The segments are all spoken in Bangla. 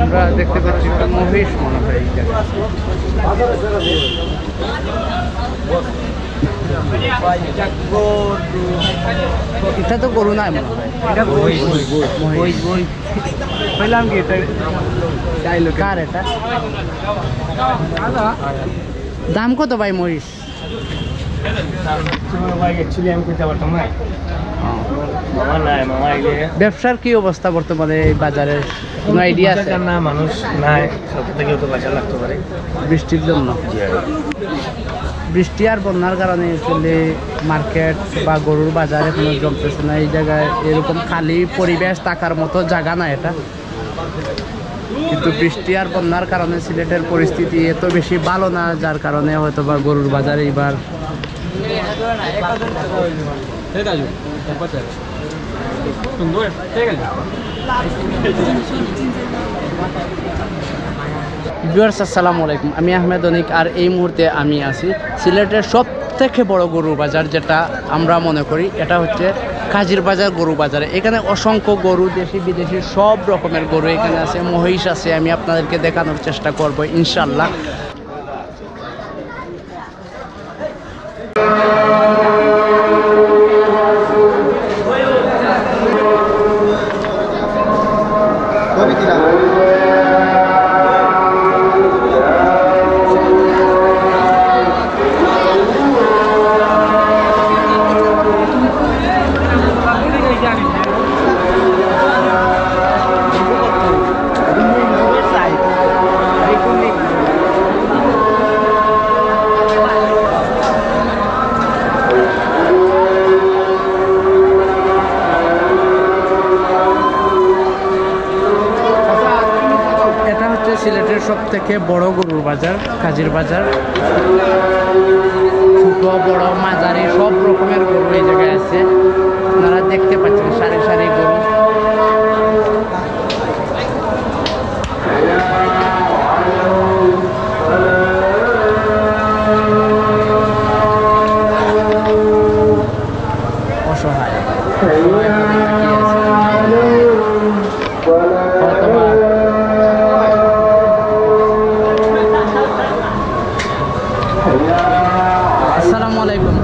আমরা দেখতে পাচ্ছি একটা মহিষ মনে হয় এটা তো গরু নাই মনে হয় বললাম কি এটা কার এটা দাম কত ভাই মহিষ ব্যবসার কি অবস্থা বর্তমানে এই বাজারের কোনো আইডিয়া আছে না মানুষ নাই সব থেকে তো বাজার লাগতে পারে বৃষ্টির জন্য বৃষ্টি আর বন্যার কারণে আসলে মার্কেট বা গরুর বাজারে কোনো জমতেছে না এই জায়গায় এরকম খালি পরিবেশ থাকার মতো জায়গা না এটা কিন্তু বৃষ্টি আর বন্যার কারণে সিলেটের পরিস্থিতি এত বেশি ভালো না যার কারণে হয়তো বা গরুর বাজারে এবার ভিউয়ার্স আসসালামু আলাইকুম আমি আহমেদ অনিক আর এই মুহূর্তে আমি আছি সিলেটের সবথেকে বড় গরুর বাজার যেটা আমরা মনে করি এটা হচ্ছে কাজীর বাজার গরু বাজারে এখানে অসংখ্য গরু দেশি বিদেশি সব রকমের গরু এখানে আছে মহিষ আছে আমি আপনাদেরকে দেখানোর চেষ্টা করব ইনশাআল্লাহ সিলেটের সবথেকে বড় গরুর বাজার কাজীর বাজার ছোট বড় মাঝারি সব রকমের গরু এই জায়গায় আছে আপনারা দেখতে পাচ্ছেন সারি সারি গরু অসহায় আসসালামু আলাইকুম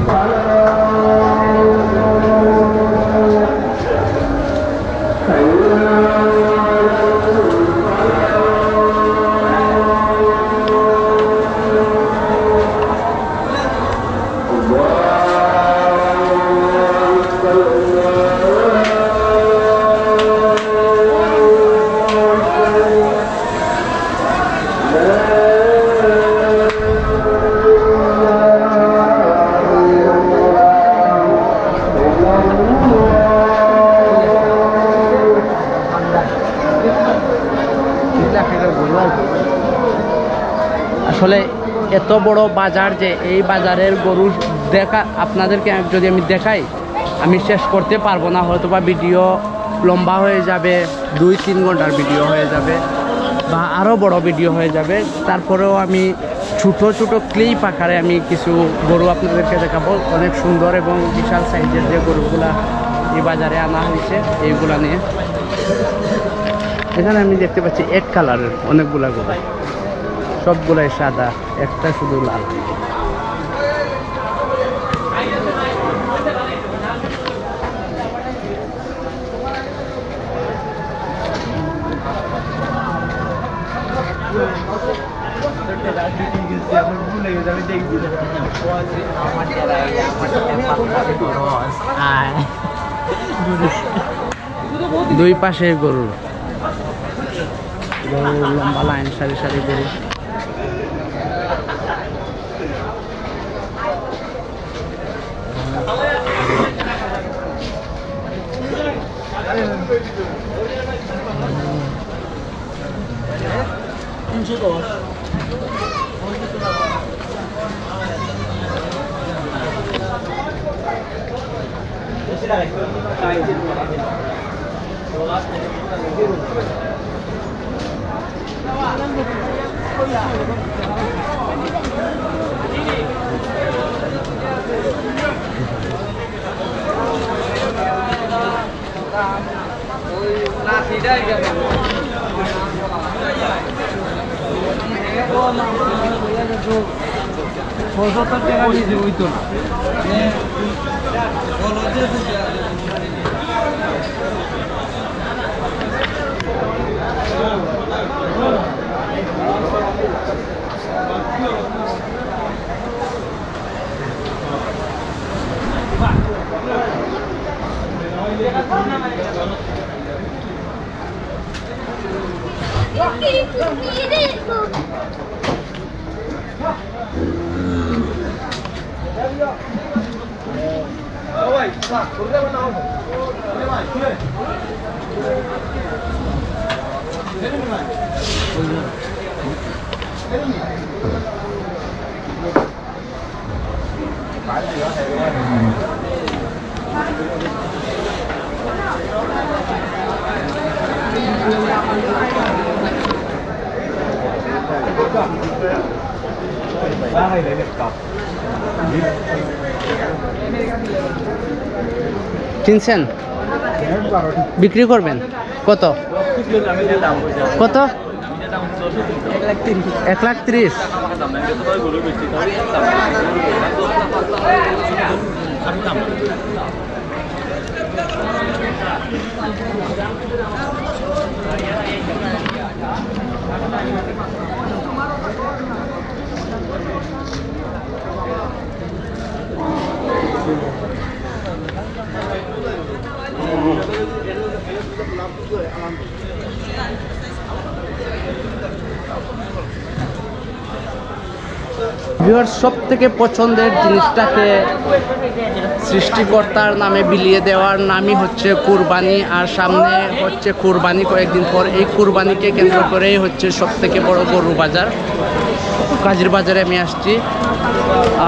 আসলে এত বড় বাজার যে এই বাজারের গরু দেখা আপনাদেরকে যদি আমি দেখাই আমি শেষ করতে পারবো না হয়তো বা ভিডিও লম্বা হয়ে যাবে 2-3 ঘন্টার ভিডিও হয়ে যাবে বা আরও বড় ভিডিও হয়ে যাবে তারপরেও আমি ছোট ছোট ক্লিপ আকারে আমি কিছু গরু আপনাদেরকে দেখাবো অনেক সুন্দর এবং বিশাল সাইজের যে গরুগুলা এই বাজারে আনা হয়েছে এইগুলা নিয়ে এখানে আমি দেখতে পাচ্ছি এক কালারের অনেকগুলা গরু সবগুলাই সাদা একটা শুধু লাল দুই পাশে গরু লম্বা লাইন সারি সারি গরু কিনছেন বিক্রি করবেন কত কত 1,30,000 ভিউয়ার সব থেকে পছন্দের জিনিসটাকে সৃষ্টিকর্তার নামে বিলিয়ে দেওয়ার নামই হচ্ছে কুরবানি। আর সামনে হচ্ছে কুরবানি কয়েকদিন পর। এই কুরবানিকে কেন্দ্র করেই হচ্ছে সব থেকে বড় গরু বাজার। কাজীর বাজারে আমি আসছি।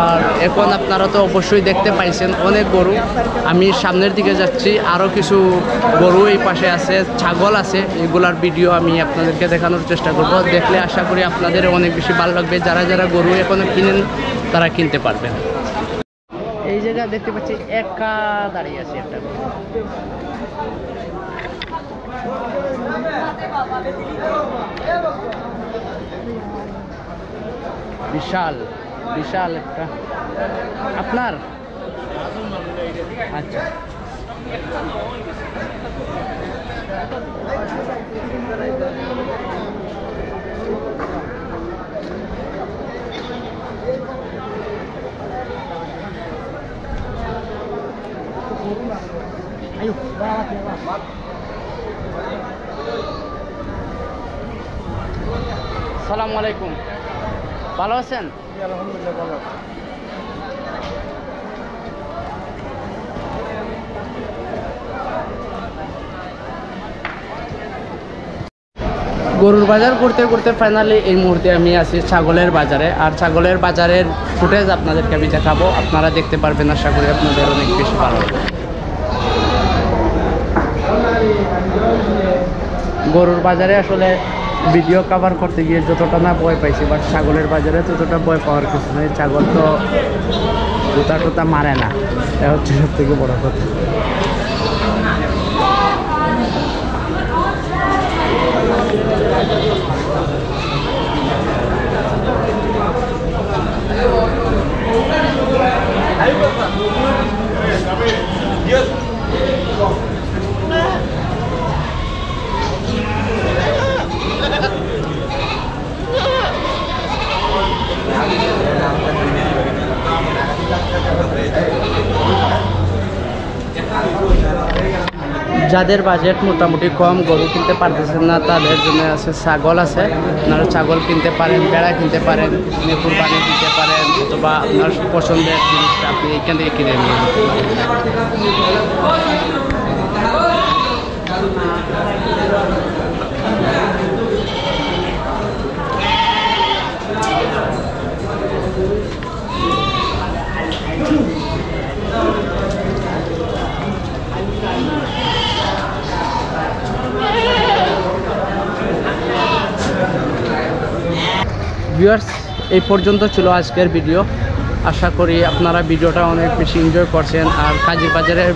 আর এখন আপনারা তো অবশ্যই দেখতে পাইছেন অনেক গরু। আমি সামনের দিকে যাচ্ছি, আরও কিছু গরু এই পাশে আছে, ছাগল আছে, এগুলার ভিডিও আমি আপনাদেরকে দেখানোর চেষ্টা করব। দেখলে আশা করি আপনাদের অনেক বেশি ভালো লাগবে। যারা যারা গরু এখনো কিনেন তারা কিনতে পারবেন। এই জায়গায় দেখতে পাচ্ছি একা দাঁড়িয়ে আছে একটা গরু। বিশাল বিশাল একটা। আপনার আচ্ছা, আসসালামু আলাইকুম, ভালো আছেন? আলহামদুলিল্লাহ ভালো। গরুর বাজার করতে করতে ফাইনালি এই মুহূর্তে আমি আছি ছাগলের বাজারে। আর ছাগলের বাজারের ফুটেজ আপনাদেরকে আমি দেখাবো, আপনারা দেখতে পারবেন। আশা করি আপনাদের অনেক বেশি ভালো লাগবে। গরুর বাজারে আসলে ভিডিও কভার করতে গিয়ে যতটা না ভয় পাইছি, বাট ছাগলের বাজারে ততটা ভয় পাওয়ার কিছু নেই। ছাগল তো জুতা টুতা মারে না, এটা হচ্ছে সব থেকে বড় কথা। যাদের বাজেট মোটামুটি কম, গরু কিনতে পারতেছেন না, তাদের জন্য আছে ছাগল আছে। আপনারা ছাগল কিনতে পারেন, বেড়া কিনতে পারেন, কুরবানি কিনতে পারেন, অথবা আপনার পছন্দের জিনিসটা আপনি এখান থেকে কিনে নিয়ে যেতে পারেন। ভিউয়ার্স, এই পর্যন্ত ছিল আজকের ভিডিও। আশা করি আপনারা ভিডিওটা অনেক বেশি এনজয় করছেন। আর কাজী বাজারের